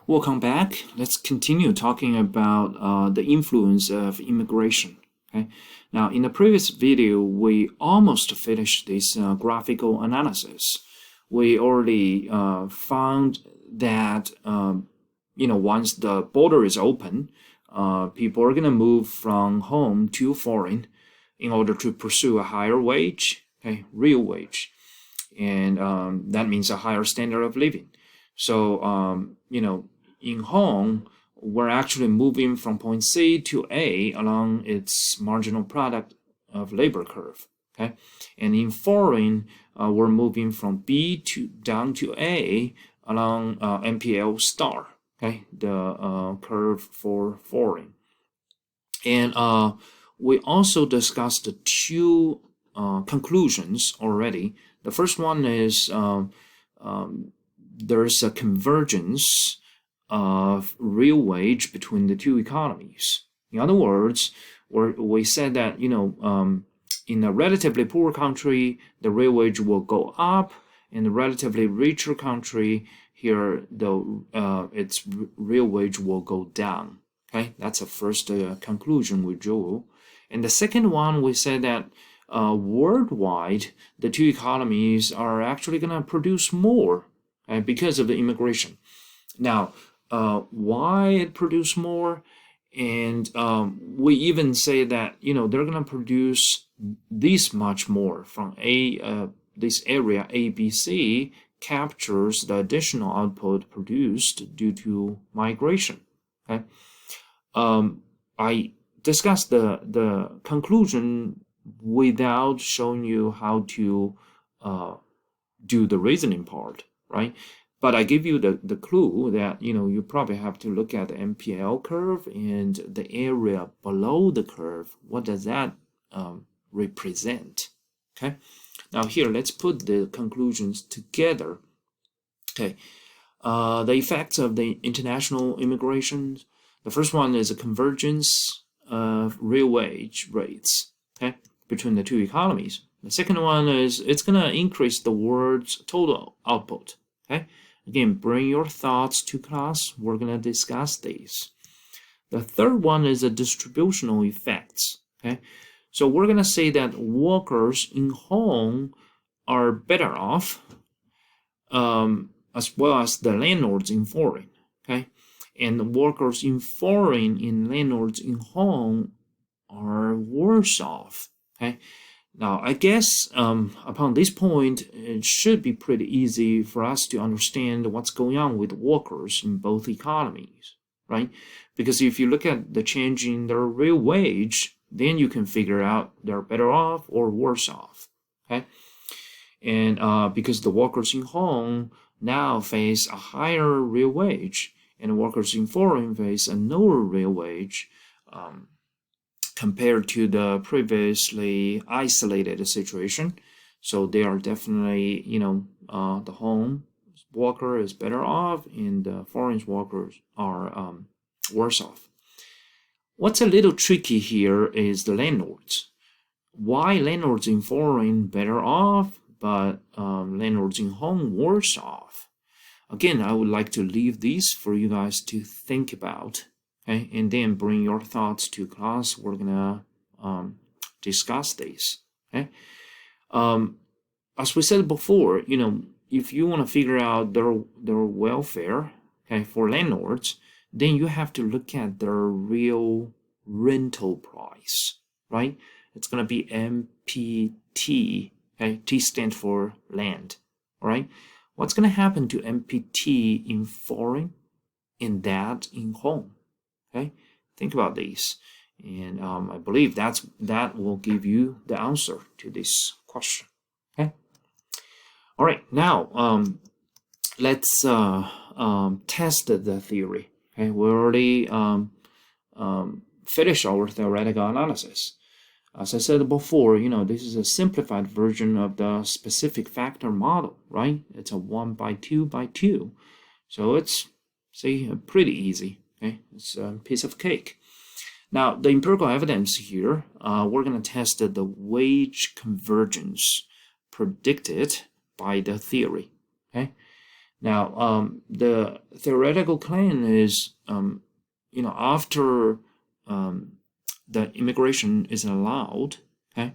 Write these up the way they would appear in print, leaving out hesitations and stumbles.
Welcome back. Let's continue talking about the influence of immigration. Okay. Now, in the previous video, we almost finished this graphical analysis. We already found that once the border is open, people are going to move from home to foreign in order to pursue a higher wage, okay, real wage, and that means a higher standard of living. So, in home, we're actually moving from point C to A along its marginal product of labor curve. Okay, and in foreign, we're moving from B down to A along MPL star. Okay, the curve for foreign, and we also discussed the two conclusions already. The first one is there's a convergence of real wage between the two economies. In other words, we said that in a relatively poor country, the real wage will go up. In a relatively richer country, here its real wage will go down. Okay, that's the first conclusion we drew. And the second one, we said that worldwide, the two economies are actually going to produce more because of the immigration. Now, why it produce more? And we even say that they're going to produce this much more from this area ABC captures the additional output produced due to migration. Okay, I discussed the conclusion without showing you how to do the reasoning part, right? But I give you the clue that you probably have to look at the MPL curve and the area below the curve. What does that represent? Okay. Now here, let's put the conclusions together. Okay. The effects of the international immigration. The first one is a convergence of real wage rates, okay, between the two economies. The second one is it's going to increase the world's total output. Okay. Again, bring your thoughts to class. We're going to discuss these. The third one is the distributional effects. Okay. So we're going to say that workers in home are better off, as well as the landlords in foreign. Okay. And the workers in foreign and landlords in home are worse off. Okay. Now, I guess upon this point, it should be pretty easy for us to understand what's going on with workers in both economies, right? Because if you look at the change in their real wage, then you can figure out they're better off or worse off, okay? And because the workers in home now face a higher real wage, and workers in foreign face a lower real wage, compared to the previously isolated situation. So they are definitely, the home worker is better off and the foreign workers are worse off. What's a little tricky here is the landlords. Why landlords in foreign better off, but landlords in home worse off? Again, I would like to leave these for you guys to think about. Okay, and then bring your thoughts to class. We're gonna discuss these. Okay, as we said before, if you want to figure out their welfare, okay, for landlords, then you have to look at their real rental price, right? It's gonna be MPT. Okay, T stands for land. All right, what's gonna happen to MPT in foreign, and that in home? Okay, think about these, and I believe that will give you the answer to this question. Okay. All right. Now let's test the theory. Okay, we already finished our theoretical analysis. As I said before, this is a simplified version of the specific factor model, right? It's a 1 by 2 by 2, so it's pretty easy. Okay, it's a piece of cake. Now, the empirical evidence here, we're going to test the wage convergence predicted by the theory. Okay, Now, the theoretical claim is, after the immigration is allowed, okay,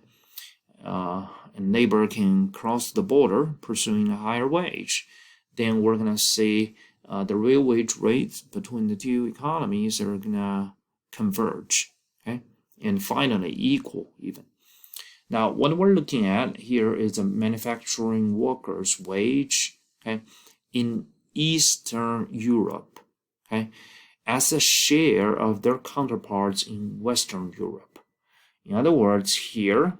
a neighbor can cross the border pursuing a higher wage, then we're going to see the real wage rates between the two economies are going to converge, okay, and finally equal even. Now, what we're looking at here is a manufacturing workers' wage, okay, in Eastern Europe, okay, as a share of their counterparts in Western Europe. In other words, here,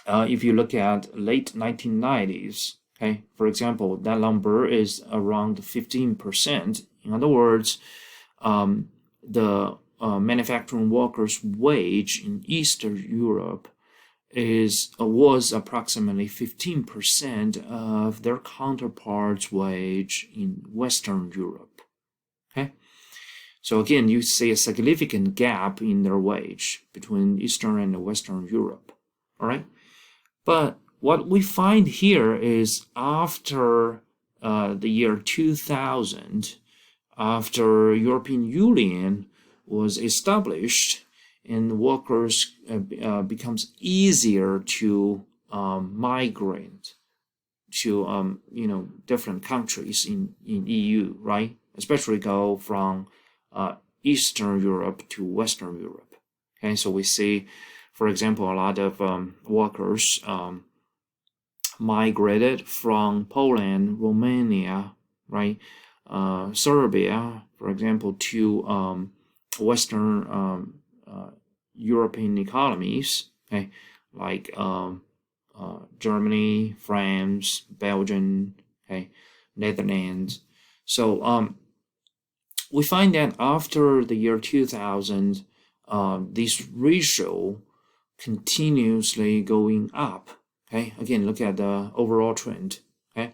if you look at late 1990s, okay, for example, that number is around 15%. In other words, the manufacturing workers' wage in Eastern Europe was approximately 15% of their counterparts' wage in Western Europe. Okay, so again, you see a significant gap in their wage between Eastern and Western Europe. All right, but what we find here is after the year 2000, after European Union was established, and workers becomes easier to migrate to different countries in EU, right? Especially go from Eastern Europe to Western Europe. Okay, so we see, for example, a lot of workers migrated from Poland, Romania, right, Serbia, for example, to Western European economies, okay, like Germany, France, Belgium, okay, Netherlands. So we find that after the year 2000, this ratio continuously going up. Okay, again, look at the overall trend. Okay,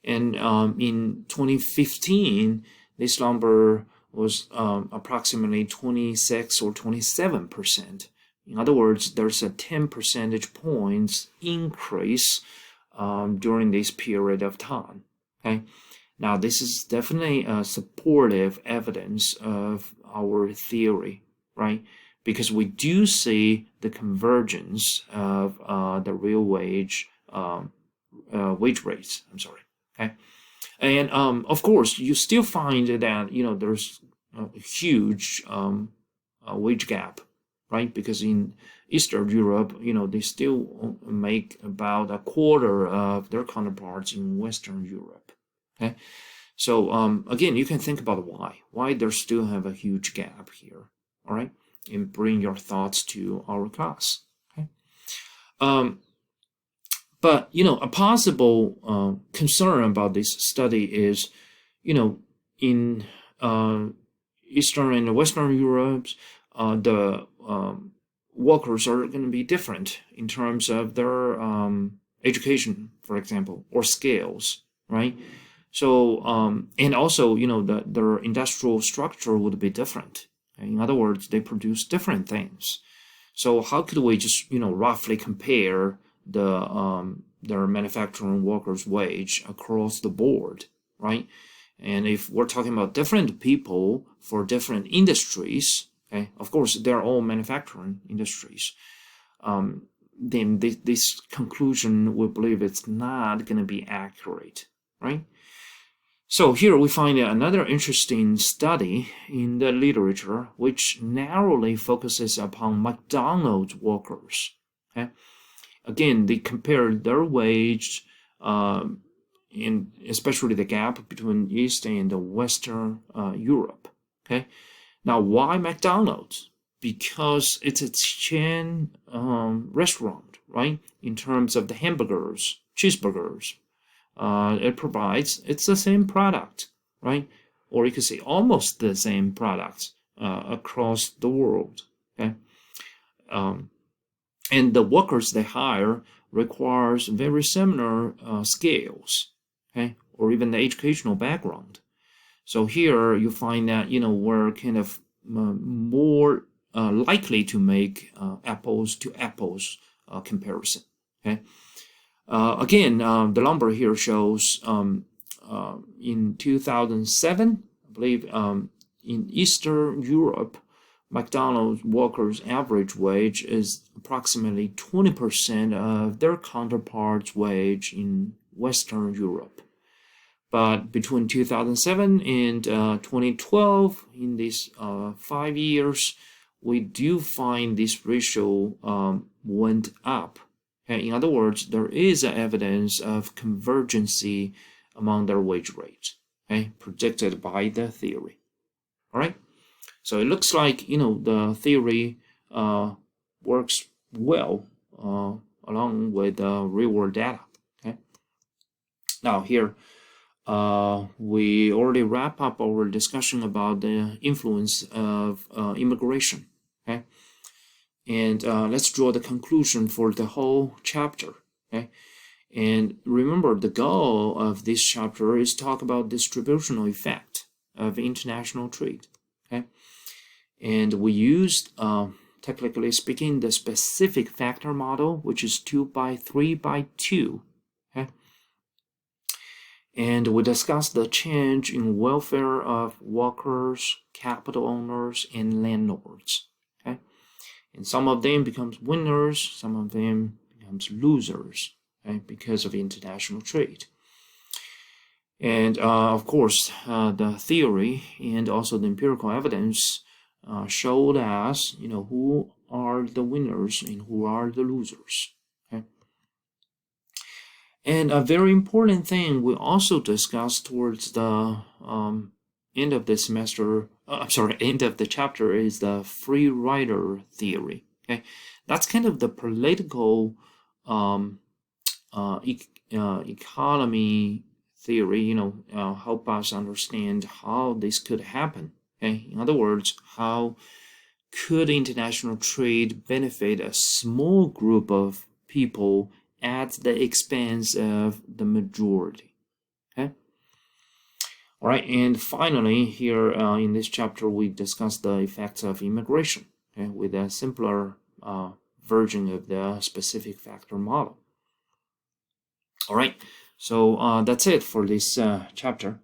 and in 2015, this number was approximately 26 or 27%. In other words, there's a 10 percentage points increase during this period of time. Okay, now this is definitely a supportive evidence of our theory, right? Because we do see the convergence of the real wage rates. I'm sorry. Okay. And of course, you still find that there's a huge wage gap, right? Because in Eastern Europe, they still make about a quarter of their counterparts in Western Europe. Okay, so again, you can think about why they still have a huge gap here. All right, and bring your thoughts to our class. Okay. But a possible concern about this study is, in Eastern and Western Europe, the workers are going to be different in terms of their education, for example, or skills, right? So and also, their industrial structure would be different. In other words, they produce different things. So how could we just roughly compare their manufacturing workers' wage across the board, right? And if we're talking about different people for different industries, okay, of course they're all manufacturing industries, then this conclusion, we believe it's not going to be accurate, right? So here we find another interesting study in the literature which narrowly focuses upon McDonald's workers. Okay, again, they compared their wage, especially the gap between East and Western Europe. Okay, now why McDonald's? Because it's a chain restaurant, right? In terms of the hamburgers, cheeseburgers. It's the same product, right? Or you could say almost the same product across the world, okay? And the workers they hire requires very similar skills, okay? Or even the educational background. So here you find that, we're kind of more likely to make apples to apples comparison, okay? Again, the number here shows in 2007, I believe, in Eastern Europe, McDonald's workers' average wage is approximately 20% of their counterparts' wage in Western Europe. But between 2007 and 2012, in these 5 years, we do find this ratio went up. Okay? In other words, there is evidence of convergency among their wage rates, okay, predicted by the theory. All right. So it looks like, the theory works well along with real-world data. Okay. Now here, we already wrap up our discussion about the influence of immigration. Okay. And let's draw the conclusion for the whole chapter. Okay. And remember, the goal of this chapter is to talk about distributional effect of international trade. Okay. And we used, technically speaking, the specific factor model, which is 2x3x2. Okay. And we discussed the change in welfare of workers, capital owners, and landlords. Okay. And some of them becomes winners, some of them becomes losers, okay, because of international trade. And of course, the theory and also the empirical evidence showed us, who are the winners and who are the losers. Okay. And a very important thing we also discussed towards the end of the semester, end of the chapter, is the free rider theory. Okay, that's kind of the political economy theory. Help us understand how this could happen. Okay, in other words, how could international trade benefit a small group of people at the expense of the majority? Okay. All right, and finally, here in this chapter, we discuss the effects of immigration, okay, with a simpler version of the specific factor model. All right, so that's it for this chapter.